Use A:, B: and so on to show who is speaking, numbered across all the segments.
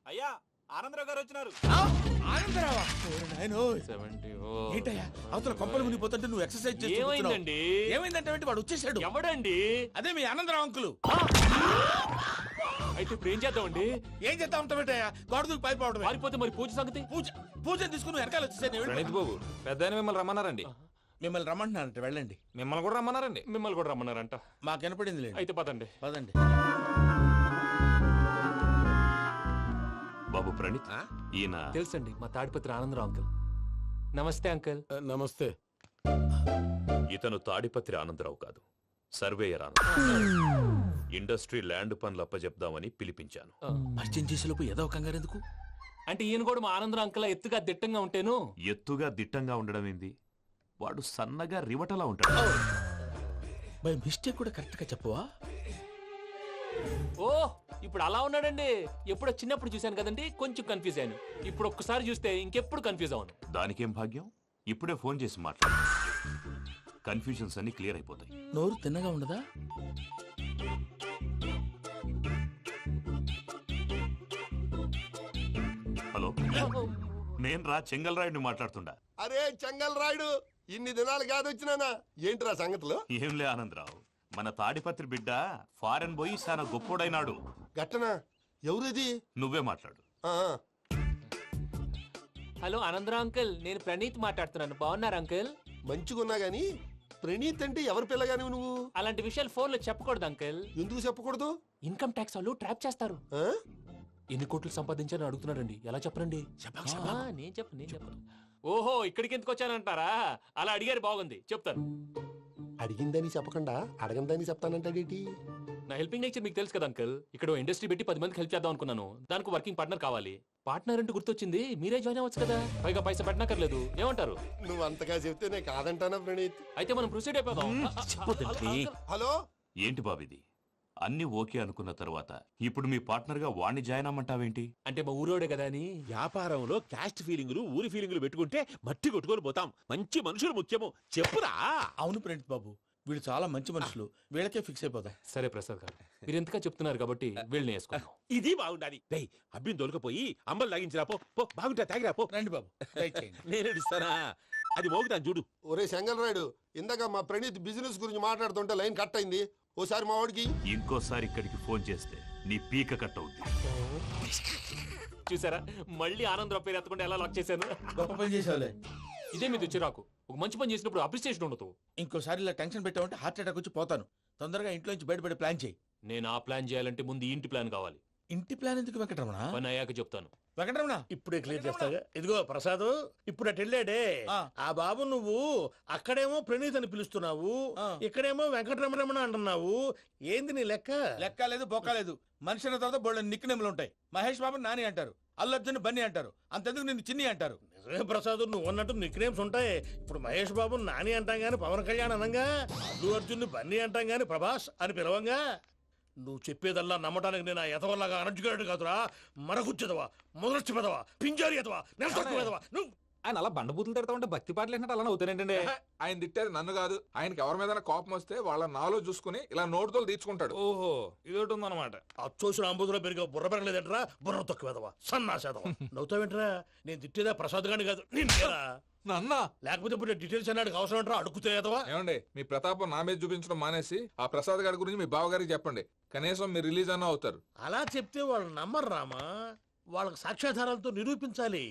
A: అయ్యా ఆనందరావు గారు వచ్చినారు.
B: ఆనందరావా? ఏంటయ్యా అవతల కొంపలు మునిగిపోతుంటే నువ్వు ఎక్సర్సైజ్ చేస్తున్నావు. ఏమైందంటే వాడు వచ్చేసాడు.
A: ఎవడండి?
B: అదే మీ ఆనందరావు అంకులు.
A: అయితే ఇప్పుడు ఏం చేద్దామండి?
B: ఏం చేస్తా ఉంటావేటయ్యా? గొడవకు పైపోవడం.
A: పారిపోతే మరి పూజ సంగతి?
B: పూజ తీసుకుని వెనకాల వచ్చేసాను.
C: ప్రణీత్ బాబు పెద్ద మిమ్మల్ని రమ్మన్నారండి.
B: మిమ్మల్ని రమ్మంటున్నారంట, వెళ్ళండి.
C: మిమ్మల్ని కూడా రమ్మన్నారండి.
A: మిమ్మల్ని కూడా రమ్మన్నారంట.
B: మాకు వినపడింది లేదు.
A: అయితే పదండి.
B: పదండి.
D: బాబు ప్రణీత్, ఈయన
A: తెలుసండి, మా తాడిపత్రి ఆనందరావు అంకుల్. నమస్తే అంకుల్.
B: నమస్తే.
D: ఇతను తాడిపత్రి ఆనందరావు కాదు, సర్వేయర్ ఆనందరావు. ఇండస్ట్రీ ల్యాండ్ పనులు అప్పచెప్దామని పిలిపించాను.
B: పరిచయం చేసేలోపు ఏదో కంగారు ఎందుకు?
A: అంటే ఈయన కూడా మా ఆనందరావు అంకుల్ ఎత్తుగా దిట్టంగా ఉంటేను.
D: ఎత్తుగా దిట్టంగా ఉండడం ఏంది, వాడు సన్నగా రివటలా ఉంటాడు.
B: బై మిస్టేక్ కూడా కరెక్ట్ గా చెప్పవా?
A: ఓ ఇప్పుడు అలా ఉన్నాడండి. ఎప్పుడో చిన్నప్పుడు చూశాను కదండి, కొంచెం కన్ఫ్యూజ్ అయ్యాను. ఇప్పుడు ఒక్కసారి చూస్తే ఇంకెప్పుడు కన్ఫ్యూజ్ అవ్వను.
D: దానికేం భాగ్యం, ఇప్పుడే ఫోన్ చేసి మాట్లాడు. కన్ఫ్యూజన్స్ అన్ని క్లియర్ అయిపోతాయి.
B: నోరు తిన్నగా ఉండదా?
D: హలో, నేను రా చెంగల్ రాయుడిని మాట్లాడుతుండా.
E: అరే చెంగల్ రాయుడు, ఇన్ని దినాలు కాదు వచ్చినానా? ఏంట్రా సంగతులు?
D: ఏంలే ఆనందరావు, మన తాడిపత్రి బిడ్డ ఫారెన్ పోయి చాలా గొప్పోడైనాడు.
E: గట్టనా? ఎవరిది?
D: నువ్వే మాట్లాడు.
A: హలో ఆనందరావు అంకుల్, నేను ప్రణీత్ మాట్లాడుతున్నాను. బాగున్నారు అంకుల్?
E: మంచిగున్నా గాని ప్రణీత్ అంటే ఎవరి పిల్లగాని నువ్వు?
A: అలాంటి విషయాలు ఫోన్ లో చెప్పకూడదు అంకుల్.
E: ఎందుకు చెప్పకూడదు?
A: ఇన్కమ్ ట్యాక్స్ వాళ్ళు ట్రాప్ చేస్తారు.
E: ఆ?
A: ఎన్ని కోట్లు సంపాదించాలని అడుగుతున్నారండి. ఎలా చెప్పరండి? నేను చెప్పను. ఓహో, ఇక్కడికి ఎందుకు వచ్చానంటారా? అలా అడిగారు, బాగుంది, చెప్తాను.
E: అడిగిందని చెప్పకుండా అడగందని చెప్తానంటాడేటి?
A: నా హెల్పింగ్ నేచర్ మీకు తెలుసు కదా అంకుల్. ఇక్కడ ఇండస్ట్రీ పెట్టి 10 మందికి హెల్ప్ చేద్దాం అనుకున్నాను. దానికి వర్కింగ్ పార్ట్నర్ కావాలి. పార్ట్నర్ అంటే గుర్తొచ్చింది, మీరే జాయిన్ అవ్వచ్చు కదా. పైగా పైసా పెట్టనక్కర్లేదు. ఏమంటారు?
E: నువ్వు అంతగా చెప్తే నేను కాదంటానా ప్రణీత్?
A: అయితే మనం ప్రొసీడ్ అయిపోదాం.
E: హలో,
D: ఏంటి బాబిది, అన్ని ఓకే అనుకున్న తర్వాత ఇప్పుడు మీ పార్ట్నర్ గా వాణ్ణి జాయిన్ అమ్మంటావేంటి?
A: అంటే మా ఊరోడే కదా అని.
F: వ్యాపారంలో క్యాస్ట్ ఫీలింగులు ఊరి ఫీలింగులు పెట్టుకుంటే మట్టి కొట్టుకొని పోతాం. మంచి మనుషులు ముఖ్యము. చెప్పురా.
B: అవును ప్రణీత్ బాబు, వీళ్ళు చాలా మంచి మనుషులు. వీళ్ళకే ఫిక్స్ అయిపోదాం.
A: సరే ప్రసాద్ గారు, మీరు ఎంతగా చెప్తున్నారు కాబట్టి వీళ్ళని వేసుకుందాం.
F: ఇది బాగుండాలి. డేయ్ అబ్బిని దొరకపోయి అంబలు లాగించిరా పో. పో బాగుంటా తాగిరా పో.
B: రండి బాబు, దయచేయండి.
F: నేను ఇస్తానా? అది మోగుతాను చూడు.
E: ఒరే చెంగల్ రాయుడు, ఇందాక మా ప్రణీత్ బిజినెస్ గురించి మాట్లాడుతుంటే లైన్ కట్ అయింది. ఓసారి మా వాడికి
D: ఇంకోసారి ఇక్కడికి ఫోన్ చేస్తే నీ పీక కట్ అవుద్ది.
A: చూసారా, మళ్ళీ ఆనందరావు పేరు ఎత్తకుండా ఎలా లాక్ చేశాను.
B: గొప్ప పని చేసేవాళ్ళే.
A: ఇదే మీద చిరాకు. ఒక మంచి పని చేసినప్పుడు అప్రిసియేషన్ ఉండదు.
B: ఇంకోసారి ఇలా టెన్షన్ పెట్టామంటే హార్ట్ అటాక్ వచ్చి పోతాను. తొందరగా ఇంట్లో నుంచి బయటపడే ప్లాన్ చేయి.
A: నేను ఆ ప్లాన్ చేయాలంటే ముందు ఈ ఇంటి ప్లాన్ కావాలి.
B: ఇంటి ప్లాన్ ఎందుకు వెంకటరమణ?
A: పని అయ్యాక చెప్తాను.
B: వెంకటరమణ
G: ఇప్పుడే క్లియర్ చేస్తాగా. ఇదిగో ప్రసాద్, ఇప్పుడు అటు వెళ్ళాడే ఆ బాబు, నువ్వు అక్కడేమో ప్రణీత్ అని పిలుస్తున్నావు, ఇక్కడేమో వెంకటరమణ అంటున్నావు. ఏంది నీ లెక్క?
B: లెక్క లేదు, బొక్క లేదు. మనిషి అన్న తర్వాత బోళ్ళ నిక్ నేమ్లు ఉంటాయి. మహేష్ బాబు నాని అంటారు, అల్లు అర్జున్ బన్నీ అంటారు, అంతెందుకు నిన్ను చిన్ని అంటారు.
G: నిజమే ప్రసాద్, నువ్వు అన్నట్టు నిక్ నేమ్స్ ఉంటాయి. ఇప్పుడు మహేష్ బాబు నాని అంటాం గాని పవన్ కళ్యాణ్ అనంగా, అల్లు అర్జున్ బన్నీ అంటాం గాని ప్రభాస్ అని పిలవంగా. నువ్వు చెప్పేదల్లా నమ్మటానికి నేను ఎతవల్లాగా అనర్జుకేటెడ్ కాదురా. మరగుచ్చదవా, మొదలచ్చి పెదవా, పింజారి ఎదవా, నెలసొక్కుదవా నువ్వు.
C: ఆయన అలా బండబూతులు తిడతా ఉంటే భక్తి పాటలు ఏంటంటే అలా అవుతానంటే.
H: ఆయన తిట్టేది నన్ను కాదు. ఆయనకి ఎవరి మీద కోపం వస్తే వాళ్ళ నాలో చూసుకుని ఇలా నోటుతో తీర్చుకుంటాడు.
C: ఓహో, ఇది ఒకటి ఉందన్నమాట.
G: అచ్చోసిన అంబుధులో పెరిగా బుర్ర పెరగలేదంటరా. బుర్ర తొక్కువేదవా, సన్నాసేదవా. నవ్వుతావేంట్రా? నేను తిట్టేదా ప్రసాద్ గాని కాదు, నిన్నేరా.
H: నన్న
G: లేకపోతే ఇప్పుడు డీటెయిల్స్ అన్నాడు అవసరం అంటారా? అడుగుతాయేదవా.
H: ఏమండి, మీ ప్రతాపం నా మీద చూపించడం మానేసి ఆ ప్రసాద్ గారి గురించి మీ బావగారికి చెప్పండి. కనీసం మీరు రిలీజ్ అన్న అవుతారు.
G: అలా చెప్తే వాళ్ళు నమ్మరు రామా. వాళ్ళకి సాక్ష్యాధారాలతో నిరూపించాలి.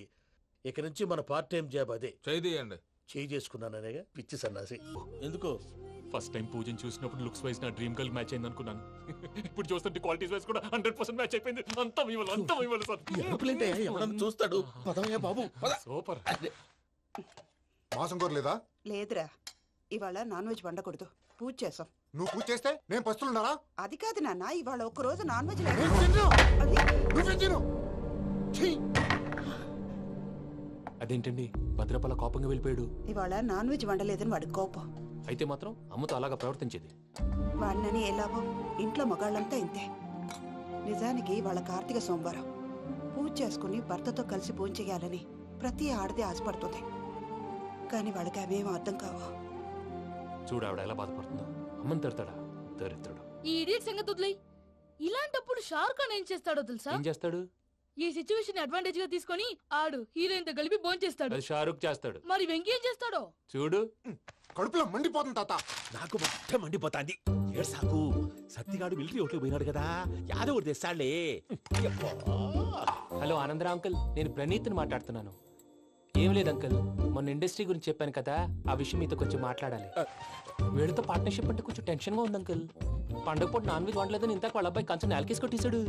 G: ఇక నుంచి మన పార్ట్ టైం జాబ్ అదే.
H: చేయండి.
G: చేయి చేసుకున్నాననేగా పిచ్చి సన్నాసి.
B: ఎందుకు?
A: ఫస్ట్ టైం పూజను చూసినప్పుడు లుక్స్ వైజ్ నా డ్రీమ్ గర్ల్ మ్యాచ్ అయింది అనుకున్నాను. ఇప్పుడు చూస్తుంటే క్వాలిటీస్ వైజ్ కూడా 100% మ్యాచ్ అయిపోయింది. అంతా ఇవ్వాలి సార్.
B: ఎవడన్నా చూస్తాడు. పదవయ్యా బాబు, పద.
A: సూపర్.
E: మాసం కోరలేదా?
I: లేదురా, ఇవాళ నాన్ వెజ్ వండకూడదు. పూజ చేసాం.
E: నువ్వు పూజ చేస్తే నేను పస్తులున్నారా?
I: అది కాదు నాన్న, ఇవాళ ఒక్కరోజు నాన్ వెజ్
A: అదేంటండి భద్రపల కోపంగా వెళ్ళిపోయాడు?
I: ఇవాళ నాన్ వెజ్ వండలేదని వాడి కోపం.
A: అయితే మాత్రం అమ్మతో అలాగా ప్రవర్తించేది.
I: వాడినని ఎలాగో ఇంట్లో మగాళ్ళంతా ఇంతే. నిజానికి వాళ్ళ కార్తీక సోమవారం పూజ చేసుకుని భర్తతో కలిసి పూజ చేయాలని ప్రతి ఆడది ఆశపడుతుంది. కానీ వాళ్ళకి అవేం అర్థం కావు.
A: చూడు ఆవిడ ఎలా బాధపడుతుందో. అమ్మని తిడతాడా దరిద్రుడు.
J: ఈ ఇడియట్ సంగతి వదిలేయ్. ఇలాంటప్పుడు షారుఖ్ ఖాన్ ఏం చేస్తాడో తెలుసా?
A: ఏం చేస్తాడు?
J: ఈ సిచ్యువేషన్ అడ్వాంటేజ్ గా తీసుకొని ఆడు హీరోయిన్ తో కలిపి భోంచేస్తాడు.
A: అది షారుఖ్ చేస్తాడు.
J: మరి వెంకీ ఏం చేస్తాడో
A: చూడు.
E: కడుపులో మండిపోతుంది తాత.
F: నాకు మొత్తం మండిపోతాంది. ఏడ్సాకు, సత్తిగాడు మిలిటరీ ఓట్లు పోయినాడు కదా, యాదవ్ తెస్తాడులే.
A: హలో ఆనందరా అంకుల్, నేను ప్రణీత్ని మాట్లాడుతున్నాను. ఏం లేదు అంకుల్, మొన్న ఇండస్ట్రీ గురించి చెప్పాను కదా, ఆ విషయం మీతో కొంచెం మాట్లాడాలి. వీడితో పార్ట్నర్షిప్ అంటే కొంచెం టెన్షన్ గా ఉంది అంకుల్. పండగ పూట నాన్ వెజ్ వండలేదని ఇంతకు వాళ్ళ అబ్బాయి కంచెం నేలకేసి కొట్టేశాడు.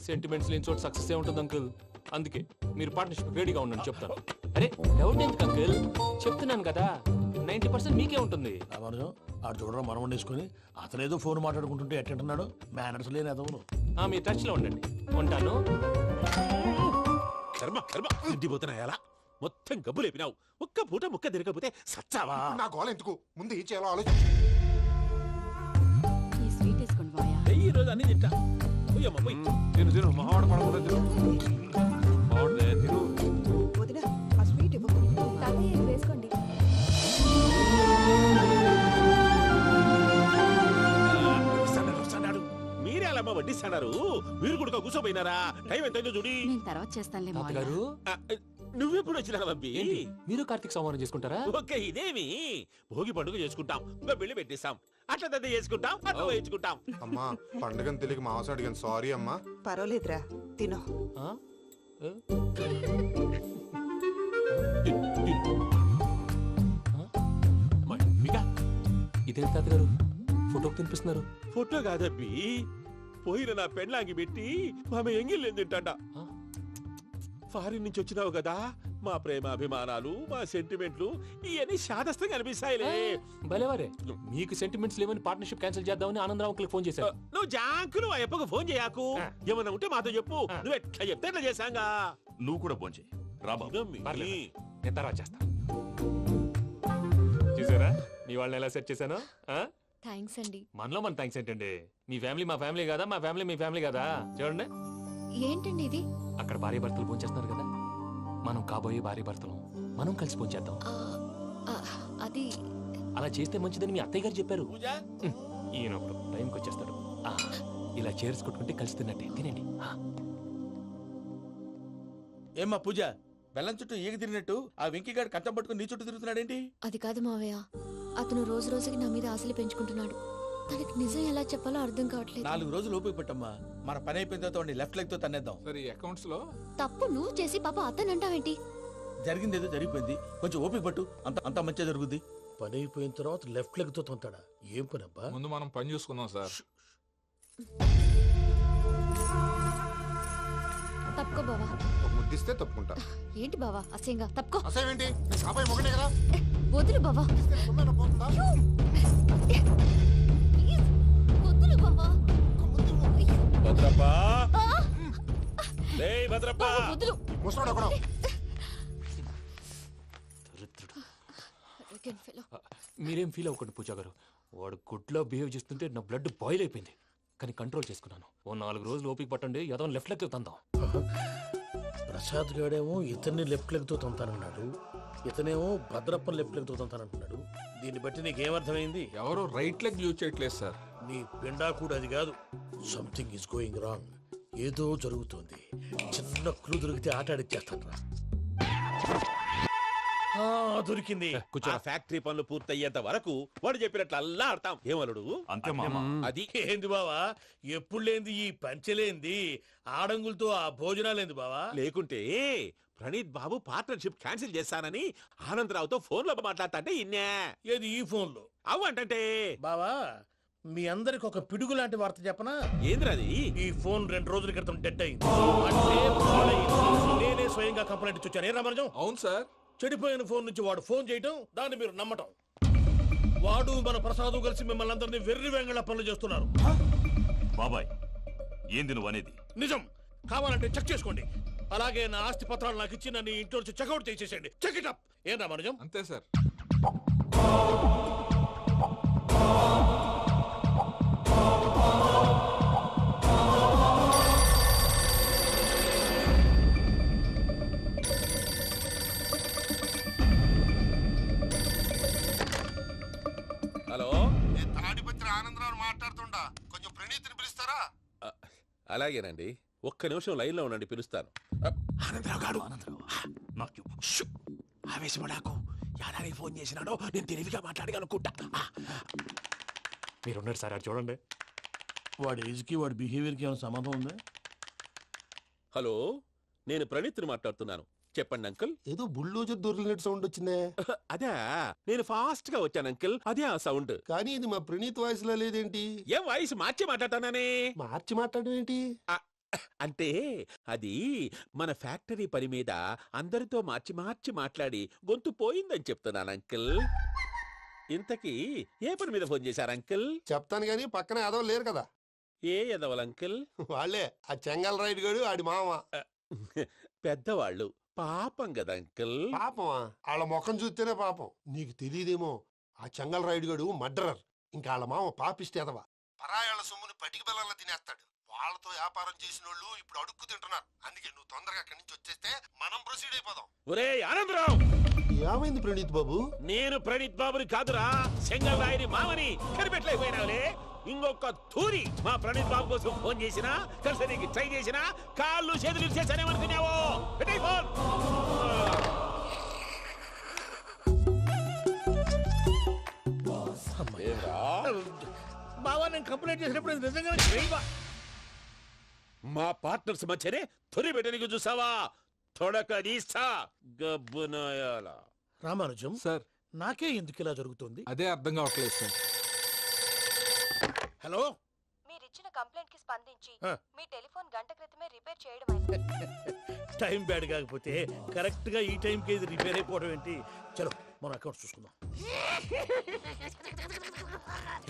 A: సెంటిమెంట్స్ లేని చోట సక్సెస్ ఏ ఉంటుంది అంకుల్. అందుకే మీరు పార్ట్నర్షిప్ రెడీగా ఉండండి చెప్తాను. అరే డౌట్ ఎందుకు అంకుల్, చెప్తున్నాను కదా 90% మీకే ఉంటుంది.
G: రామానుజం ఆడు చూడడం మనం వండేసుకుని అతనేదో ఫోన్ మాట్లాడుకుంటుంటే ఎట్టంటున్నాడు. మేనర్స్ లేని అదవును.
A: మీరు టచ్ లో ఉండండి. ఉంటాను.
F: కర్మ కర్మ, తిండిపోతున్నా ఎలా మొత్తం గబ్బు లేపినావు. ఒక్క పూట ముక్క తిరగకపోతే సచ్చావా?
E: నా గోల ఎందుకు, ముందు ఏం చేయాలో ఆలోచించు.
J: ఈ స్వీట్ వేసుకోండి బాయా.
F: ఈ రోజు అన్ని తింటా. పోయమ్మ పోయి.
C: తిను తిను మహావాడ పడకుండా తిను. బాగుండే తిను.
I: వదిన ఆ స్వీట్ ఇవ్వు.
J: వేసుకోండి.
F: వస్తాడు. మీరే అలా వడ్డిస్తాడారు. మీరు కూడా కూర్చోపోయినారా? టైం ఎంతైందో చూడి.
J: నేను తర్వాత చేస్తానులే మావయ్య.
A: గారు
F: ఆ, నువ్వెప్పుడు వచ్చినా బంబి?
A: మీరు కార్తీక్ సంహారం చేసుకుంటారా?
F: ఓకే, ఇదేమి భోగి పండుగ చేసుకుంటాం, ఇంకా పెళ్లి పెట్టేస్తాం, అట్లా దద్ద చేసుకుంటాం, అట్లా వేయించుకుంటాం.
E: అమ్మా పండుగని తెలియక మాంస అడిగాను, సారీ అమ్మా.
I: పర్వాలేదురా, తినో.
A: ఆ? ఏ?
F: మమ్మిగా
A: ఇదేంటి తాతగారు ఫోటోకి తినిపిస్తున్నారు?
F: ఫోటో కాదబ్బి, పోయిన నా పెళ్ళాంగి పెట్టి ఆమె ఎంగిల్లేం తింటాడ.
A: ఆ?
F: ఫారిన్ నుంచి వచ్చినావు కదా, మా ప్రేమ అభిమానాలు, మా సెంటిమెంట్లు ఇవన్నీ శాదస్తంగా అనిపిస్తాయిలే.
A: భలేవారే, మీకు సెంటిమెంట్స్ లేవని పార్ట్నర్షిప్ క్యాన్సిల్ చేద్దామని ఆనందరావు అంకుల్ ఫోన్ చేశారు.
F: నువ్వు జాంకులు ఆ ఎప్పకు ఫోన్ చేయకు. ఏమన్నా ఉంటే మాతో చెప్పు. నువ్వు ఎట్లా చెప్తే ఎట్లా చేశాంగా.
D: నువ్వు కూడా పోంచే రాబా.
A: పర్లేదు, నేను తర్వాత చేస్తాను. చూసారా మీ వాళ్ళని ఎలా సెట్ చేశాను?
J: థ్యాంక్స్ అండి.
A: మనలో మన థ్యాంక్స్ ఏంటండి, మీ ఫ్యామిలీ మా ఫ్యామిలీ కదా, మా ఫ్యామిలీ మీ ఫ్యామిలీ కదా. చూడండి,
J: ఏంటండి ఇది?
A: అక్కడ భార్య భర్తలు పోంచేస్తున్నారు కదా, మనం కాబోయే భార్య భర్తలు మనం కలిసి పోంచేద్దాం.
J: అది
A: అలా చేస్తే మంచిదని మీ అత్తయ్య గారు చెప్పారు.
B: పూజ
A: ఈయన ఒకడు టైంకి వచ్చేస్తాడు. ఇలా చేర్స్ కొట్టుకుంటే కలిసి తిన్నట్టే. తినండి.
B: ఏమ్మా పూజ, బెల్లం చుట్టూ ఈగ తిరిగినట్టు ఆ వెంకీగాడు కంచం పట్టుకుని నీ చుట్టూ తిరుగుతున్నాడేంటి?
J: అది కాదు మావయ్య, అతను రోజు రోజుకి నా మీద ఆశలు పెంచుకుంటున్నాడు. తనకి నిజం ఎలా చెప్పాలో అర్థం కావట్లేదు.
B: 4 రోజులు ఓపిక పట్టమ్మా, మన పని అయిపోయిన తర్వాత లెఫ్ట్ లెగ్ తో తన్నేద్దాం.
H: సరే ఈ అకౌంట్స్ లో
J: తప్పు నువ్వు చేసి పాప అతను అంటావేంటి?
B: జరిగింది ఏదో జరిగిపోయింది, కొంచెం ఓపిక పట్టు, అంత మంచిగా జరుగుద్ది.
G: పని అయిపోయిన తర్వాత లెఫ్ట్ లెగ్ తో తొంతాడా? ఏం పని అబ్బా?
H: ముందు మనం పని చూసుకుందాం సార్.
J: తప్పుకో బావా.
E: ఒక ముద్దిస్తే తప్పుకుంటా.
J: ఏంటి బావా అసహ్యంగా? తప్పుకో.
E: అసేమేంటి, నీ కాబోయే మొగనే కదా.
J: వదులు బావా.
E: ఇస్తే సొమ్మేనా పోతుందా?
J: ప్లీజ్, వదులు బావా.
F: భద్రప్ప, లే భద్రప్ప.
J: బావా, వదులు.
E: ముసలోడు ఒకడు.
J: Arrogant fellow.
A: మీరేం ఫీల్ అవ్వకండి పూజా గారు, వాడు గుడ్లో బిహేవ్ చేస్తుంటే నా బ్లడ్ బాయిల్ అయిపోయింది. కానీ కంట్రోల్ చేసుకున్నాను. ఓ 4 రోజులు ఓపిక పట్టండి, ఏదో లెఫ్ట్ లెగ్ తందాం.
G: ప్రసాద్ గాడేమో ఇతన్ని లెఫ్ట్ లెగ్ తో తొంతానన్నాడు, ఇతనేమో భద్రప్పని లెఫ్ట్ లెగ్ తో తొంతానంటున్నాడు. దీన్ని బట్టి నీకేమర్థమైంది?
H: ఎవరు రైట్ లెగ్ యూజ్ చేయట్లేదు సార్.
G: నీ పిండా కూడా అది కాదు. Something is going wrong. ఏదో జరుగుతోంది. చిన్న క్లూ దొరికితే ఆట ఆడిచ్చేస్తాను రా. దొరికింది.
F: ఆ ఫ్యాక్టరీ పనులు పూర్తయ్యేంత వరకు వాడు చెప్పినట్లు అల్లా ఆడతాం. ఏమలుడు
D: అంతే మామ.
F: అది
B: ఏంది బావా, ఎప్పుడు లేంది ఈ పంచలేంది, ఆడంగులతో ఆ భోజనాలేంది బావా?
F: లేకుంటే ప్రణీత్ బాబు పార్ట్నర్షిప్ క్యాన్సిల్ చేస్తానని ఆనందరావుతో ఫోన్ లో మాట్లాడతాంటే ఇన్నే.
B: ఏది ఈ ఫోన్ లో?
F: అవు అంటే
B: బావా, మీ అందరికి ఒక పిడుగు లాంటి వార్త చెప్పనా?
F: ఏంద్రది?
B: ఈ ఫోన్ 2 రోజుల క్రితం డెడ్ అయింది. అంటే పాడైంది. నేనే స్వయంగా కంప్లైంట్ ఇచ్చి వచ్చాను. ఏ రామరాజం?
H: అవును సార్.
B: చెడిపోయిన ఫోన్ నుంచి వాడు ఫోన్ చేయటం, దాన్ని మీరు నమ్మటం. వాడు మన ప్రసాదు కలిసి మిమ్మల్ని అందరినీ వెర్రి వెంగళ పనులు చేస్తున్నారు.
D: బాబాయ్ ఏంది నువ్వు అనేది?
B: నిజం. కావాలంటే చెక్ చేసుకోండి. అలాగే నా ఆస్తి పత్రాలు నాకు ఇచ్చి నన్ను ఇంట్లో నుంచి చెక్అౌట్ చేసేసేయండి. Check it up. ఏం రామరాజం?
H: అంతే సార్.
F: హలో,
E: నేను తాడిపత్రి ఆనందరావు మాట్లాడుతుండా, కొంచెం ప్రణీతిని పిలుస్తారా?
F: అలాగేనండి. ఒక్క నిమిషం లైన్లో ఉండండి, పిలుస్తాను.
C: ఆనందరావు గారు
D: నాకు చెప్పు.
C: షూ! ఆవేశపడాకు. యాదానికి ఫోన్ చేసినాడో నేను తెలివిగా మాట్లాడగలనుకుంటా.
A: మీరున్నారు సార్, అది చూడండి.
B: వాడి ఏజ్కి వాడి బిహేవియర్కి ఏమైనా సంబంధం ఉందా?
F: హలో, నేను ప్రణీత్ని మాట్లాడుతున్నాను. చెప్పండి అంకుల్.
E: ఏదో బుల్డోజర్ దొరికినట్టు సౌండ్ వచ్చిందే.
F: అదే, నేను ఫాస్ట్ గా వచ్చాను అంకుల్, అదే ఆ సౌండ్.
E: కానీ ఇది మా ప్రణీత్ వాయిస్ లో లేదేంటి?
F: ఏం వాయిస్ మార్చి మాట్లాడతాననే?
E: మార్చి మాట్లాడడం ఏంటి?
F: అంటే అది మన ఫ్యాక్టరీ పని మీద అందరితో మార్చి మార్చి మాట్లాడి గొంతు పోయిందని చెప్తున్నాను అంకుల్. ఇంతకీ ఏ పని మీద ఫోన్ చేశారు అంకుల్?
E: చెప్తాను గానీ పక్కన ఏదో లేరు కదా.
F: ఏ ఎదవలు అంకుల్?
E: వాళ్ళే ఆ చెంగల్ రైడ్ గడు ఆడి మామ.
F: పెద్దవాళ్ళు, పాపం కదా అంకుల్.
E: పాపమా? వాళ్ళ ముఖం చూస్తేనే పాపం. నీకు తెలియదేమో, ఆ చెంగల్ రైడ్ గడు మర్డరర్. ఇంకా వాళ్ళ మామ పాపిస్తేదవా. పరాయాళ్ళ సొమ్ముని పటికి బెల్లంలో తినేస్తాడు. వాళ్ళతో వ్యాపారం చేసిన వాళ్ళు ఇప్పుడు అడుక్కు తింటున్నారు. అందుకే నువ్వు తొందరగా అక్కడి నుంచి వచ్చేస్తే మనం ప్రొసీడ్ అయిపోదాం.
F: ఒరే ఆనందరావు!
E: ఏమైంది ప్రణీత్ బాబు?
F: నేను ప్రణీత్ బాబుని కాదురా, సెంగల్ రాయని మామని. కనిపెట్టలేకపోయినావులే. ఇంకొక తూరి మా ప్రణీత్ బాబు కోసం ఫోన్ చేసినా, కలిసి నీకు ట్రై చేసినా కాళ్ళు చేతులు ఇచ్చేసానేమనుకున్నావో. పెట్టేయ్ ఫోన్.
G: బావా, నేను కంప్లైంట్ చేసినప్పుడు ఇది నిజంగానే చేయవా?
F: మా పార్ట్నర్స్ మధ్యనే తొలి పెట్టడానికి చూసావా? తొడక నీస్తా గబ్బునాయాల.
G: రామానుజం
H: సార్,
G: నాకే ఎందుకు ఇలా జరుగుతుంది?
H: అదే అర్థం కావట్లేదు సార్.
G: హలో,
J: మీరిచ్చిన కంప్లైంట్ కి స్పందించి
G: ఆ.
J: మీ టెలిఫోన్ గంట క్రితమే రిపేర్ చేయడం అయింది.
G: టైం బ్యాడ్ కాకపోతే కరెక్ట్ గా ఈ టైంకి ఇది రిపేర్ అయిపోవడం ఏంటి? చలో మన అకౌంట్ చూసుకుందాం.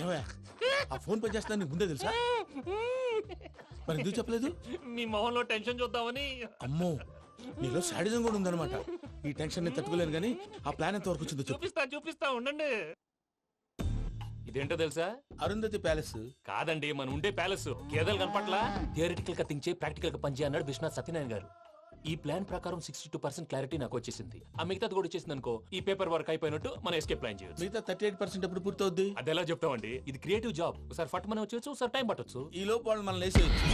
B: ఏమయ్యా, ఆ ఫోన్ పని చేస్తున్నా నీకు ముందే తెలుసా? మరి ఎందుకు చెప్పలేదు?
A: మీ మొహంలో టెన్షన్ చూద్దామని.
B: అమ్మో, నీలో శాడిజం కూడా ఉందన్నమాట. ఈ టెన్షన్ ని తట్టుకోలేను కానీ ఆ ప్లాన్ ఎంత వరకు వచ్చిందో చెప్పు.
A: చూపిస్తా ఉండండి. ఇదేంటో తెలుసా?
B: అరుంధతి ప్యాలెస్.
A: కాదండి, మన ఉండే ప్యాలెస్. గేదెలు కనపట్లా? థియరిటికల్ గా థింక్ చేయి, ప్రాక్టికల్ గా పనిచేయి అన్నాడు విశ్వనాథ్ సత్యనారాయణ గారు. ఈ ప్లాన్ ప్రకారం 62% క్లారిటీ నాకు వచ్చేసింది. ఆ మిగతాది కూడా వచ్చేసింది అనుకో, ఈ పేపర్ వర్క్ అయిపోయినట్టు మనం ఎస్కేప్ ప్లాన్ చేయొచ్చు.
B: మిగతా 38% ఎప్పుడు పూర్తవుద్ది?
A: అది ఎలా చెప్తామండి? ఇది క్రియేటివ్ జాబ్. ఒకసారి ఫట్ మనం వచ్చేయచ్చు, ఒకసారి టైం పట్టొచ్చు.
B: ఈ లోపు వాళ్ళు మనం లేసేయచ్చు.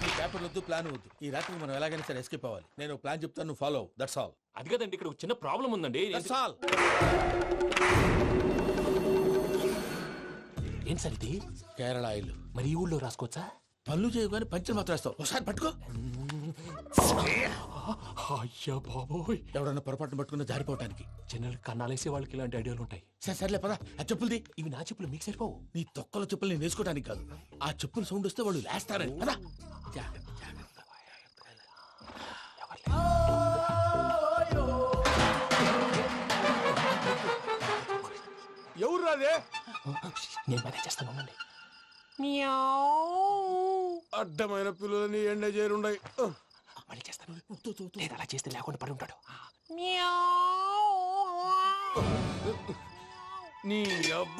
B: ఈ పేపర్ వద్దు, ప్లాన్ వద్దు. ఈ రాత్రికి మనం ఎలాగైనా సరే ఎస్కేప్ అవ్వాలి. నేను ప్లాన్ చెప్తాను, నువ్వు ఫాలో. That's all.
A: అది కదండి, ఇక్కడ ఒక చిన్న ప్రాబ్లం ఉందండి.
B: That's all.
A: ఏం సార్ ఇది?
B: కేరళ ఆయిల్.
A: మరి ఈ ఊళ్ళో రాసుకోవచ్చా?
B: పనులు చేయవు కానీ పంచర్ మాత్రం వేస్తావు. ఒకసారి పట్టుకో.
A: అయ్యా బాబోయ్,
B: ఎవడన్నా పొరపాటున పట్టుకున్న జారిపోవటానికి.
A: జనరల్ కన్నాలేసే వాళ్ళకి ఇలాంటి ఐడియాలు ఉంటాయి.
B: సర్లే పదా, ఆ చెప్పులది.
A: ఇవి నా చెప్పులు, మీకు సరిపోవు.
B: నీ తొక్కల చెప్పులు నేను వేసుకోవడానికి కాదు, ఆ చెప్పులు సౌండ్ వస్తే వాళ్ళు లేస్తారని. పదా.
C: ఎవరు రాదే?
A: నేను మేనేజ్ చేస్తాను, ఉండండి.
C: అడ్డమైన పిల్లలని ఎండ చేరుండయి.
A: మళ్ళీ చేస్తాను. లేదు, అలా చేస్తే లేకుండా పడి ఉంటాడు.
C: నీ అబ్బ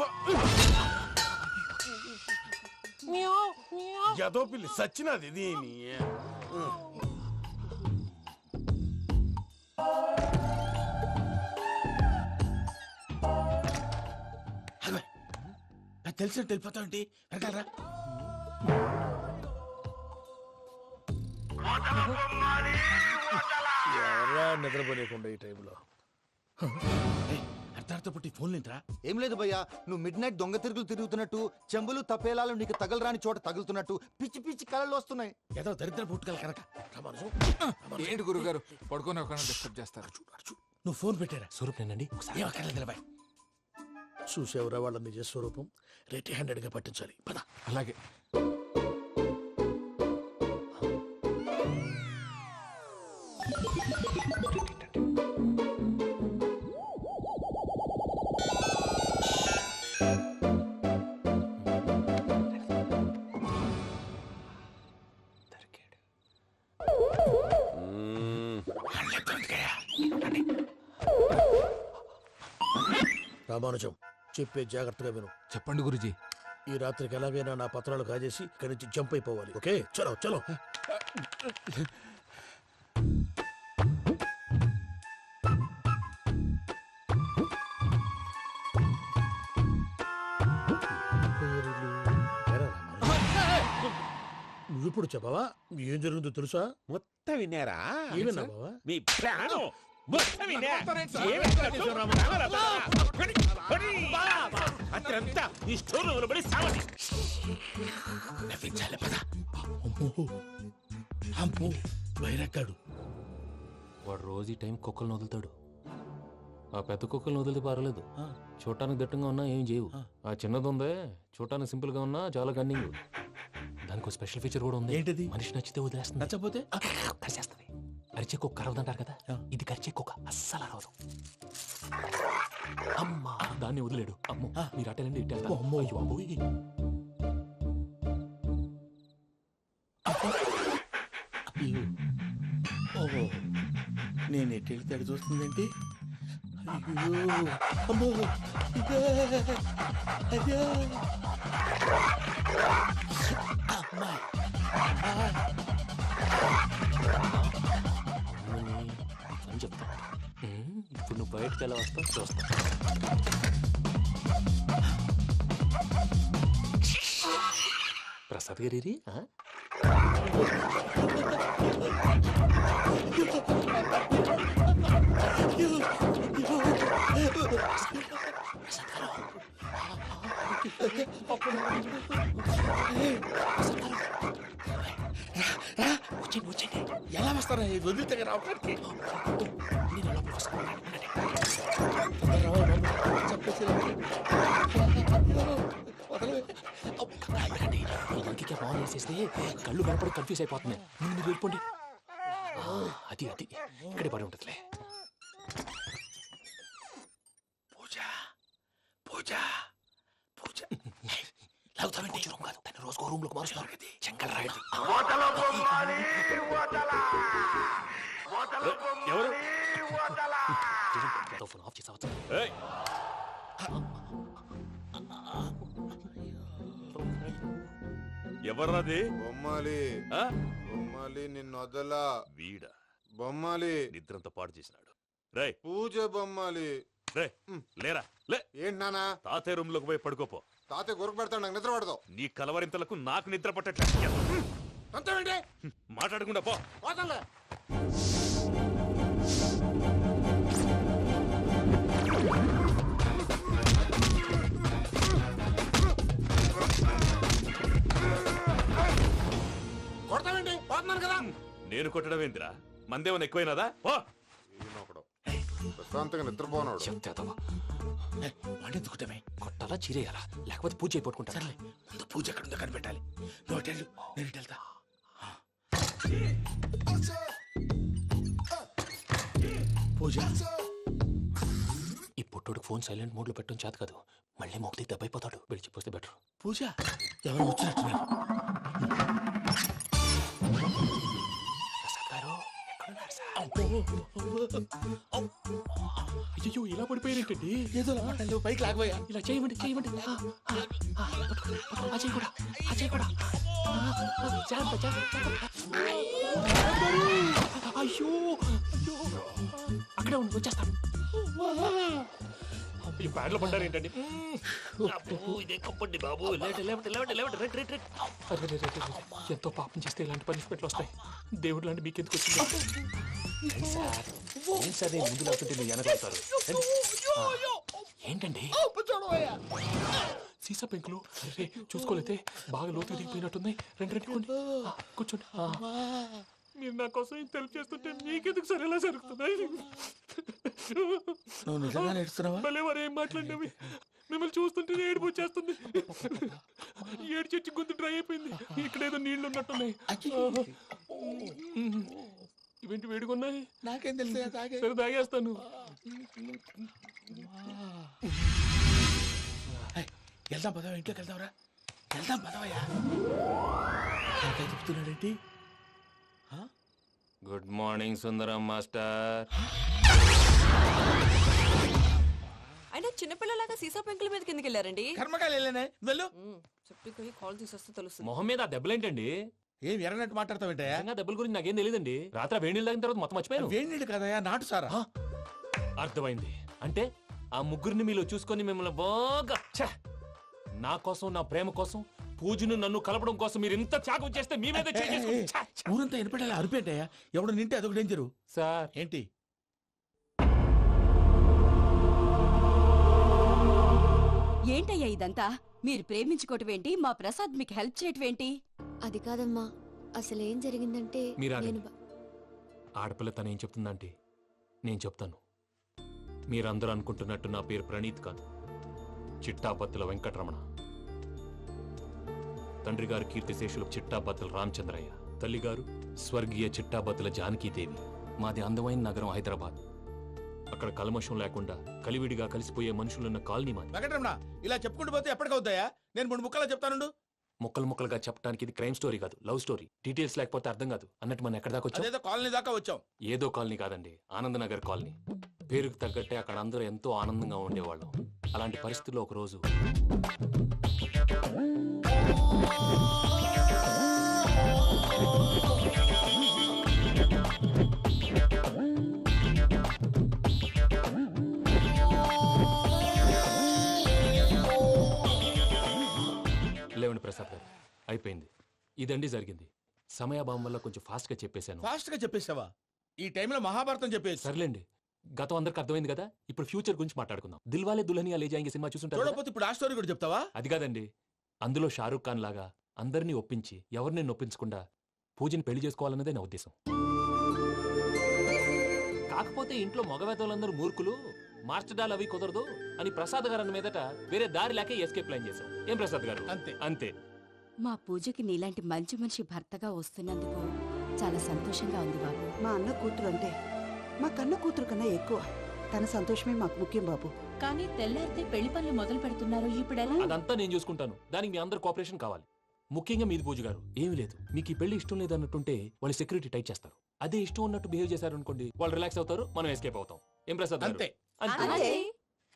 C: ఎదో పిల్లి సచ్చినది దీని.
B: నాకు తెలిసినట్టు వెళ్ళిపోతావు ఏంటి? వెనకాలరా.
G: ఎవరా నిద్రపోలేకుండా ఈ టైంలో?
B: అర్ధార్థ పుట్టి ఫోన్ లేంట్రా.
K: ఏం లేదు భయ్యా, నువ్వు మిడ్ నైట్ దొంగ తిరుగులు తిరుగుతున్నట్టు, చెంబులు తపేలాలు నీకు తగలరాని చోట తగులుతున్నట్టు పిచ్చి పిచ్చి కళలు వస్తున్నాయి.
B: ఏదో దరిద్ర పుట్టుకల కనుక.
H: ఏంటి గురుగారు పడుకొని ఒక డిస్టర్బ్ చేస్తారు?
B: నువ్వు ఫోన్ పెట్టారా?
A: స్వరూప్ నేనండి.
B: ఏం అక్కర్లేదు నిలబాయ్.
G: చూసేవరా వాళ్ళ నిజ స్వరూపం. రెట్టి హ్యాండెడ్ గా పట్టించాలి. పద.
H: అలాగే.
G: రామానుజం, చెప్పే జాగ్రత్తగా విను.
H: చెప్పండి గురుజీ.
G: ఈ రాత్రికి ఎలాగైనా నా పత్రాలు కాజేసి ఇక్కడి నుంచి జంప్ అయిపోవాలి. ఓకే, చలో చలో. నువ్విప్పుడు చెప్పవా ఏం జరుగుతుందో తెలుసా?
F: మొత్తం విన్నారా?
G: ఏమన్నా బావా?
F: మీ ప్రాణం మొత్తం విన్నా. అత్రంతా ఈ స్టోర్ రూమ్ లో పడి సావండి.
B: నవ్వించాలి పద. అమ్మో వైరక్కాడు.
A: వాడు రోజు ఈ టైం కుక్కలను వదులుతాడు. ఆ పెద్ద కుక్కలను వదిలితే పర్వాలేదు, చూడటానికి దట్టంగా ఉన్నా ఏం చేయవు. ఆ చిన్నది ఉందే చూడటానికి సింపుల్ గా ఉన్నా చాలా కన్నింగ్. దానికి స్పెషల్ ఫీచర్ కూడా ఉంది.
B: ఏంటిది?
A: మనిషి నచ్చితే వదిలేస్తుంది, నచ్చపోతే కరిచేస్తుంది. అరిచే కుక్క అరవదంటారు కదా, ఇది కరిచే కుక్క అస్సలు అరవదు. అమ్మా దాన్ని వదిలేడు. అమ్మో మీరు అటెండి ఇటు వెళ్తారు. అమ్మో అయ్యో అబ్బోయ్.
B: ఓహో నేను ఎటు వెళ్తే అటు చూస్తుందేంటి? అయ్యో అమ్మో ఇదే అయ్యో అమ్మా
A: అని చెప్తా. ఇప్పుడు నువ్వు బయటకు ఎలా వస్తావు చూస్తా. ప్రసాద్ గారి
B: వచ్చండి. ఎలా వస్తారా వదిలితే రావడానికి?
A: నేను లోపలికి వస్తాను. ఇంకే ఫోన్ చేసేస్తే కళ్ళు కనపడి కన్ఫ్యూజ్ అయిపోతున్నాయి. మీరు వెళ్ళిపోండి. అది అది ఇక్కడే పడి ఉంటుందిలే.
B: పూజ పూజ పూజ
A: లాగుతామంటే రూమ్ కాదు, దాన్ని రోజుకో రూమ్ లోకి మారుస్తున్నారు కదా. చెంగల్ రాయడం
F: ఎవరు?
A: ఫోన్ ఆఫ్ చేసావచ్చు.
F: ఎవర్రాది?
H: బొమ్మాలి బొమ్మాలి నిన్ను వదలా.
F: వీడా
H: బొమ్మాలి
F: నిద్రంతా పాడు చేసినాడు. రేయ్
H: పూజ బొమ్మాలి.
F: రే లేరా లే.
H: ఏంటి నానా?
F: తాతయ్య రూమ్ లోకి పోయి పడుకోపో.
H: తాతయ్య గురకు పెడతాడు, నాకు నిద్ర పడతావు.
F: నీ కలవరింతలకు నాకు నిద్ర పట్టట్లేదు.
H: అంతేంటి?
F: మాట్లాడకుండా పో.
H: పోతాలే. కొడతావేంటి? పోతున్నాను కదా.
F: నేను కొట్టడం ఏంటిరా? మందేమన్నా ఎక్కువైనదా? పో.
H: ప్రశాంతంగా నిద్రపోనాడు.
A: చెప్తావా
B: వాడెందుకుంటామే?
A: కొట్టాలా చీరేయాలా లేకపోతే పూజ అయిపోట్టుకుంటా.
B: ముందు పూజ ఎక్కడ ఉందో కనిపెట్టాలి. నువ్వు వెళ్ళు, నేను ఇటు వెళ్తా. పూజ
A: ఈ పుట్టోడు ఫోన్ సైలెంట్ మోడ్ లో పెట్టడం చేత కాదు. మళ్ళీ మోగితే దెబ్బైపోతాడు. విడిచిపోతే బెటర్.
B: పూజ ఎవరు వచ్చినట్టున్నారు?
A: ప్రసాద్ గారు ఎక్కడున్నారు సార్? అయ్యో ఇలా పడిపోయారేంటండి?
B: ఏదో మాట్లాడలేవు, పైకి లాగబోయా.
A: ఇలా చేయమండి చేయమండి. అజయ్ కూడా అజయ్ కూడా జాగ్రత్త జాగ్రత్త. అయ్యో అయ్యో అక్కడే ఉండి వచ్చేస్తాను. ఈ బ్యాడ్లో పడ్డారు ఏంటండి? ఎంతో పాపం చేస్తే ఇలాంటి పనిష్మెంట్లు వస్తాయి. దేవుడు లాంటి మీకెందుకు వచ్చింది? ఏం సార్ నేను ముందు లేకుంటే మీరు వెనకాడతారు. ఏంటండి సీసా పెంకులు? అరే చూసుకోలేతే బాగా లోతుగా దిగిపోయినట్టున్నాయి. రెండు కూర్చోండి. మీరు నా కోసం ఇంత హెల్ప్ చేస్తుంటే మీకెందుకు సరే ఎలా జరుగుతున్నాయి?
B: నువ్వు నిజంగా నేర్చుతున్నావా?
A: మళ్ళీ వారు ఏం మాట్లాడినవి మిమ్మల్ని చూస్తుంటే ఏడుపు వచ్చేస్తుంది. ఏడు చెట్టు గొంతు డ్రై అయిపోయింది. ఇక్కడ ఏదో నీళ్లు ఉన్నట్టున్నాయి. ఇవేంటి వేడుకున్నాయి?
B: నాకేం తెలుసు,
A: సరే తాగేస్తాను.
B: వెళ్దాం పదవా, ఇంట్లోకి వెళ్దాంరా. వెళ్దాం పదవయ్యా. చెప్తున్నాడేంటి?
A: గుడ్ మార్నింగ్ సుందరం మాస్టర్.
L: అయినా చిన్నపిల్లలాగా సీసా పెంకుల మీద కిందకి వెళ్ళారండి.
B: కర్మకాయలు వెళ్ళానే వెళ్ళు.
L: చెప్పి కాల్ తీసేస్తే తెలుస్తుంది.
A: మొహం మీద ఆ దెబ్బలేంటండి?
B: ఏం ఎర్రనట్టు మాట్లాడతావేంటయ్యా?
A: దెబ్బల గురించి నాకేం తెలియదండి. రాత్రి వేడి నీళ్ళు తాగిన తర్వాత మొత్తం మర్చిపోయాను.
B: వేడి నీళ్ళు కదయ్యా, నాటు సారా.
A: అర్థమైంది. అంటే ఆ ముగ్గురిని మీలో చూసుకొని మిమ్మల్ని బాగా నా కోసం నా ప్రేమ కోసం పూజను నన్ను కలపడం కోసం మీరు ఇంత త్యాగం చేస్తే మీ మీద
F: ఊరంతా వినపడేలా అరిపేంటయ్యా ఎవడు నింటే అదొక డేంజరు
A: సార్.
F: ఏంటి
L: ఏంటయ్యా ఇదంతా? మీరు ప్రేమించుకోవటం ఏంటి? మా ప్రసాద్ మీకు హెల్ప్ చేయటం ఏంటి?
J: అది కాదమ్మా, అసలు ఏం జరిగిందంటే
A: మీరు
J: నేను
A: ఆగండి. ఆడపిల్ల తను ఏం చెప్తుందంటే నేను చెప్తాను. మీరందరూ అనుకుంటున్నట్టు నా పేరు ప్రణీత్ కాదు, చిట్టాబత్తుల వెంకటరమణ. తండ్రి గారు కీర్తిశేషులు చిట్టాబత్తుల రామచంద్రయ్య, తల్లిగారు స్వర్గీయ చిట్టాబత్తుల జానకీదేవి. మాది అందమైన నగరం హైదరాబాద్. అక్కడ కల్మషం లేకుండా కలివిడిగా కలిసిపోయే మనుషులున్న కాలనీ మాది.
F: వెంకటరమణ ఇలా చెప్పుకుంటూ పోతే ఎప్పటికవుతాయా? నేను 3 ముక్కలా చెప్తానుండు.
A: ముక్కలు ముక్కలుగా చెప్పడానికి ఇది క్రైమ్ స్టోరీ కాదు, లవ్ స్టోరీ. డీటెయిల్స్ లేకపోతే అర్థం కాదు. అన్నట్టు మనం ఎక్కడ దాకా వచ్చాం?
F: అదేదో కాలనీ దాకా వచ్చాం.
A: ఏదో కాలనీ కాదండి, ఆనందనగర్ కాలనీ. పేరుకు తగ్గట్టే అక్కడ అందరూ ఎంతో ఆనందంగా ఉండేవాళ్ళం. అలాంటి పరిస్థితుల్లో ఒక రోజు లేవండి ప్రసాద్ గారు, అయిపోయింది. ఇదండి జరిగింది. సమయాభావం వల్ల కొంచెం ఫాస్ట్ గా చెప్పేశాను.
F: ఫాస్ట్ గా చెప్పేసావా? ఈ టైంలో మహాభారతం చెప్పేసి.
A: సర్లేండి, గతం అందరికి అర్థమైంది కదా. ఇప్పుడు ఫ్యూచర్ గురించి మాట్లాడుకుందాం. దిల్వాలే దుల్హనియా లే జాయేంగే సినిమా చూసుంటారు కదా?
F: చూడకపోతే ఇప్పుడు ఆ స్టోరీ కూడా చెప్తావా?
A: అది కాదండి, అందులో షారూఖ్ ఖాన్ లాగా అందరినీ ఒప్పించి ఎవరిని నొప్పించకుండా పూజని పెళ్లి చేసుకోవాలన్నదే నా ఉద్దేశం. కాకపోతే ఇంట్లో మగవేతలందరూ మూర్ఖులు, మార్చడాలు అవి కుదరదు అని ప్రసాద్ గారు అన్న మీదట వేరే దారి లేక ఎస్కేప్ ప్లాన్ చేశాం. ఏం ప్రసాద్ గారు?
F: అంతే
A: అంతే.
L: మా పూజకి నీలాంటి మంచి మనిషి భర్తగా వస్తున్నందుకు చాలా సంతోషంగా ఉంది బాబు.
I: మా అన్న కూతురు అంతే, మా కన్న కూతురు కన్నా ఎక్కువ. తన సంతోషమే మాకు ముఖ్యం బాబు.
L: కానీ తెల్లారితే పెళ్లి పనులు మొదలు పెడుతున్నారు, ఇప్పుడెలా?
A: అదంతా నేను చూసుకుంటాను. దానికి మీ అందరు కోఆపరేషన్ కావాలి. ముఖ్యంగా మీది పూజ గారు. ఏమీ లేదు, మీకు ఈ పెళ్లి ఇష్టం లేదు అన్నట్టుంటే వాళ్ళు సెక్యూరిటీ టైట్ చేస్తారు. అదే ఇష్టం ఉన్నట్టు బిహేవ్ చేశారు అనుకోండి, వాళ్ళు రిలాక్స్ అవుతారు, మనం ఎస్కేప్ అవుతాం. ఏం ప్రసాద్ గారు?
F: అంతే.
L: అంతే.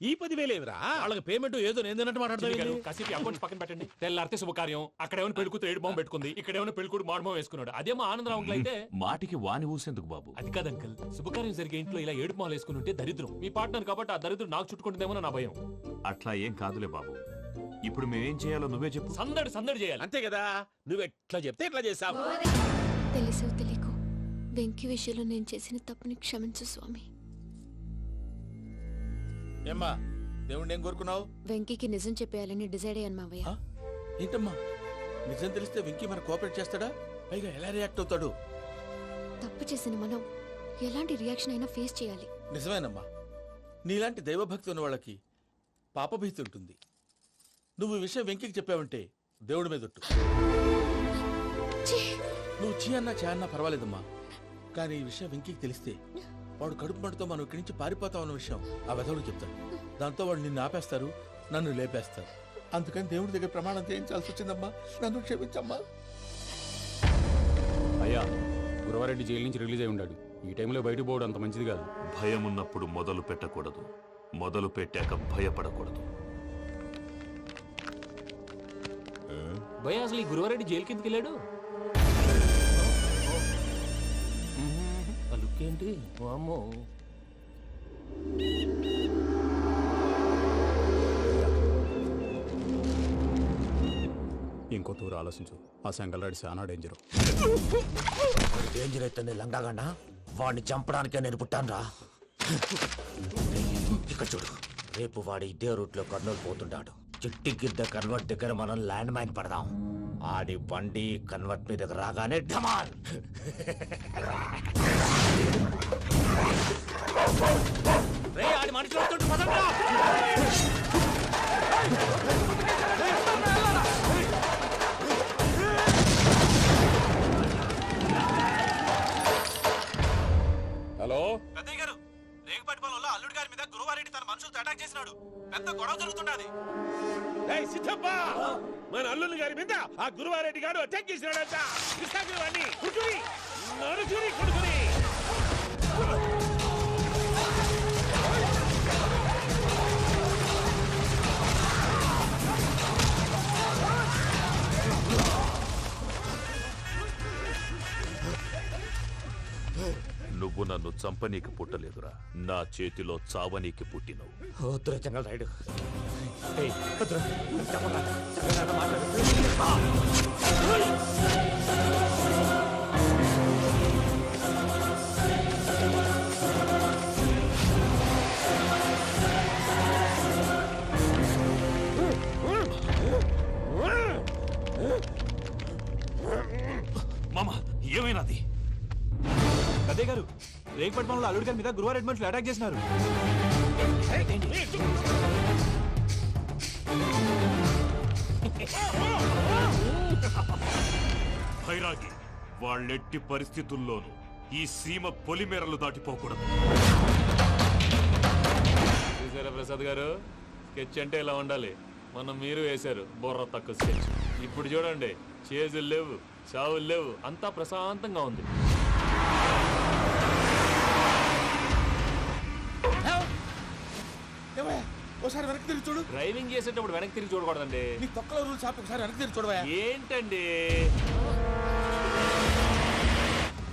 F: ఈ 10,000 ఏమిరా?
G: వాళ్ళకి పేమెంట్ ఏదో నేను మాట్లాడతాను.
A: కాసేపు అకౌంట్స్ పక్కన పెట్టండి. తెల్లారితే శుభకార్యం. అక్కడ ఏమైనా పెళ్ళికూతురు ఏడు బాంబు పెట్టుకుంది, ఇక్కడ ఏమైనా పెళ్ళికూడు మాడు బాంబు వేసుకున్నాడు. అదేమో ఆనందరావు అంకుల్ అయితే
D: మాటికి వాని ఊసేందుకు బాబు?
A: అది కాదు అంకుల్, శుభకార్యం జరిగే ఇంట్లో ఇలా ఏడు మాలు వేసుకుని ఉంటే దరిద్రం. మీ పార్ట్నర్ కాబట్టి ఆ దరిద్రం నాకు చుట్టుకుంటుందేమో నా భయం.
D: అట్లా ఏం కాదులే బాబు. ఇప్పుడు మేమేం చేయాలో నువ్వే చెప్పు.
A: సందడి సందడి చేయాలి.
F: అంతే కదా, నువ్వు ఎట్లా చెప్తే ఎట్లా చేసావు.
J: తెలుసో తెలియకో వెంకీ విషయంలో నేను చేసిన తప్పుని క్షమించు స్వామి.
F: ఏమ్మా, దేవుణ్ణి ఏం కోరుకున్నావు?
J: వెంకీకి నిజం చెప్పేయాలని డిసైడ్ అయ్యాను మావయ్య.
F: ఏంటమ్మా, నిజం తెలిస్తే వెంకీ మన కోఆపరేట్ చేస్తాడా? పైగా ఎలా రియాక్ట్ అవుతాడు?
J: తప్పు చేసిన మనం ఎలాంటి రియాక్షన్ అయినా ఫేస్ చేయాలి.
F: నిజమేనమ్మా, నీలాంటి దైవభక్తి ఉన్న వాళ్ళకి పాపభీతి ఉంటుంది. నువ్వు ఈ విషయం వెంకీకి చెప్పావంటే దేవుడి మీద ఒట్టు. నువ్వు చీ అన్నా చే అన్నా పర్వాలేదమ్మా, కానీ ఈ విషయం వెంకీకి తెలిస్తే వాడు కడుపు మంటతో మనం ఇక్కడి నుంచి పారిపోతాం అన్న విషయం ఆ వెధవుడు చెప్తాడు. దాంతో వాడు నిన్ను ఆపేస్తారు, నన్ను లేపేస్తారు. అందుకని దేవుడి దగ్గర ప్రమాణం చేయించాల్సి వచ్చిందమ్మా, నన్ను క్షమించమ్మా.
M: అయ్యా, గురవారెడ్డి జైలు నుంచి రిలీజ్ అయి ఉన్నాడు. ఈ టైంలో బయటకు పోవడం అంత మంచిది కాదు.
D: భయం ఉన్నప్పుడు మొదలు పెట్టకూడదు, మొదలు పెట్టాక భయపడకూడదు.
A: భయ అసలు ఈ గురువారెడ్డి జైలు కిందకి వెళ్ళాడు. ఏంటి అమ్మో,
M: ఇంకో తూరు ఆలోచించు. ఆ సెంగల్రాడి చాలా డేంజర్.
C: డేంజర్ అయితే లంగాగండా వాడిని చంపడానికే నేను పుట్టానురా. ఇక్కడ చూడు, రేపు వాడు ఇదే రూట్ లో కర్నూలు పోతుంటాడు. చిట్టి గిద్ద కన్వర్ట్ దగ్గర మనం ల్యాండ్ మైన్ పడదాం. ఆడి బండి కన్వర్ట్ మీద రాగానే ఢమాల్.
A: ఆడి మనుషులు వస్తుంటే పదండ్రా.
H: హలో
C: పెద్దయ్య గారు, రేగుపాటి పొలంలో అల్లుడి గారి మీద గురువారెడ్డి తన మనుషులతో అటాక్ చేసినాడు. పెద్ద గొడవ జరుగుతున్నది.
F: సిద్ధప్ప, మన అల్లుని గారి మీద ఆ గురువారెడ్డి గారు అటాక్ చేసినాడంట. కృష్ణాగిరి కొడుకుని నడుచుని కొడుకుని.
D: నువ్వు నన్ను చంపనీకి పుట్టలేదురా, నా చేతిలో చావనీకి పుట్టినవు.
C: వద్దురా చెంగల్ రాయుడు.
D: మామ ఏమైనాది?
N: అదే గారు, రేగుపట్నంలో అల్లుడి గారి మీద గురువారెడ్డి మనుషులు అటాక్ చేసినారు.
D: భైరాగి, వాళ్ళెట్టి పరిస్థితుల్లోనూ ఈ సీమ పొలిమేరలు దాటిపోకూడదు.
O: చూసారా ప్రసాద్ గారు, స్కెచ్ అంటే ఇలా ఉండాలి. మనం మీరు వేశారు బుర్ర తక్కువ స్కెచ్. ఇప్పుడు చూడండి, చేజులు లేవు, చావులు లేవు, అంతా ప్రశాంతంగా ఉంది.
F: ఒకసారి వెనక్కి తిరిగి చూడు.
O: డ్రైవింగ్ చేసేటప్పుడు వెనక్కి తిరిగి చూడకూడదండి.
F: నీ తొక్కలో రూల్స్ ఆపి ఒకసారి వెనక్కి తిరిగి చూడవా.
O: ఏంటండి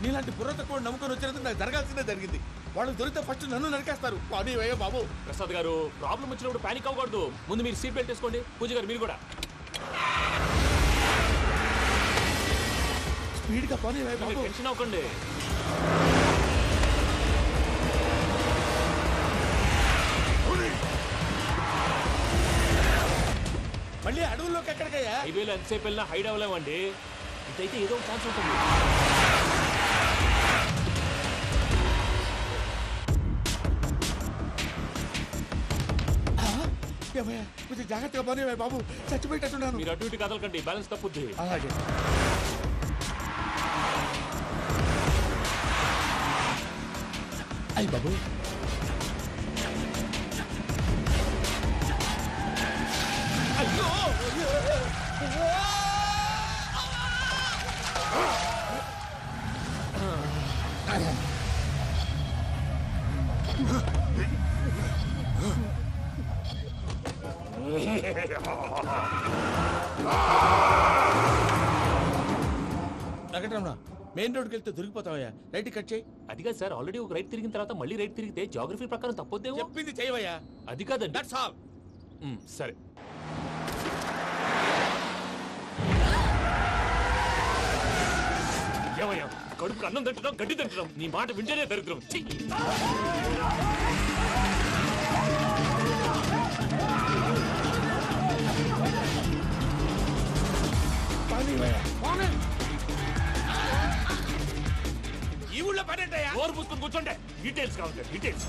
F: నీలాంటి బుర్ర తక్కువ నమ్ముకొని వచ్చినందుకు నాకు జరగాల్సిందే జరిగింది. వాళ్ళు దొరికితే ఫస్ట్ నన్ను నరికేస్తారు. కానీ అయ్యో బాబు.
O: ప్రసాద్ గారు, ప్రాబ్లం వచ్చినప్పుడు పానిక్ అవ్వకూడదు. ముందు మీరు సీట్ బెల్ట్ వేసుకోండి. పూజ గారు మీరు కూడా
F: స్పీడ్గా పని బాబు.
O: టెన్షన్ అవ్వకండి.
F: మళ్ళీ అడవుల్లోకి ఎక్కడికయ్యా?
O: హైవేలో ఎంతసేపు వెళ్ళినా హైడ్ అవ్వలేమండి. ఇదైతే ఏదో ఒక ఛాన్స్ ఉంటుంది.
F: కొంచెం జాగ్రత్తగా పని బాబు, చచ్చిపోయేటట్టున్నాను.
O: మీరు అటు ఇటు కదలకండి, బ్యాలెన్స్ తప్పుద్ది.
F: అలాగే. అయ్యి బాబు, వెంకటరమణ, మెయిన్ రోడ్కి వెళ్తే దొరికిపోతావయ్యా. రైట్ కట్ చేయి.
O: అది కాదు సార్, ఆల్రెడీ ఒక రైట్ తిరిగిన తర్వాత మళ్ళీ రైట్ తిరిగితే జాగ్రఫీ ప్రకారం తప్పొద్దేమో.
F: చెప్పింది చేయవయ్యా.
O: అది కాదండి.
F: That's all.
O: సరే. ఏమయ్యా, కడుపుకు అన్నం తింటున్నాం, గడ్డి తింటున్నాం. నీ మాట వింటేనే దరిద్రం.
F: ఈ ఊళ్ళో పడేటయ్యా.
O: ఓరు పూసుకొని కూర్చోండి. డీటెయిల్స్ కావాలి, డీటెయిల్స్.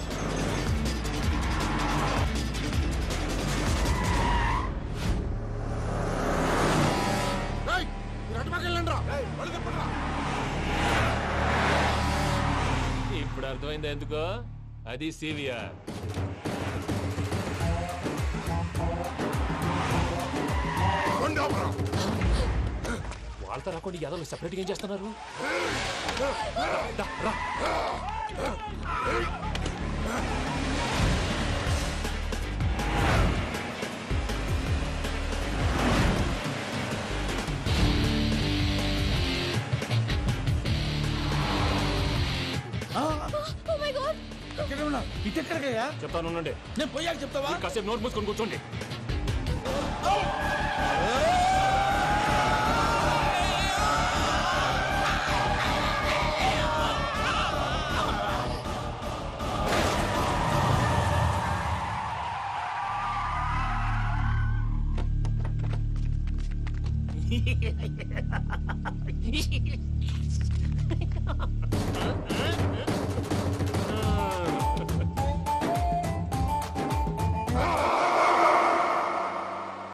O: ఇప్పుడు అర్థమైంది ఎందుకో. అది సివిఆర్. వాళ్ళతో రాకుండా యాదవ్ సెపరేట్గా ఏం చేస్తున్నారు? రా.
F: ఇటెక్కడికయ్యా?
O: చెప్తాను ఉండండి.
F: నేను పోయాక చెప్తావా?
O: కాసేపు నోట్ మూసుకొని కూర్చోండి.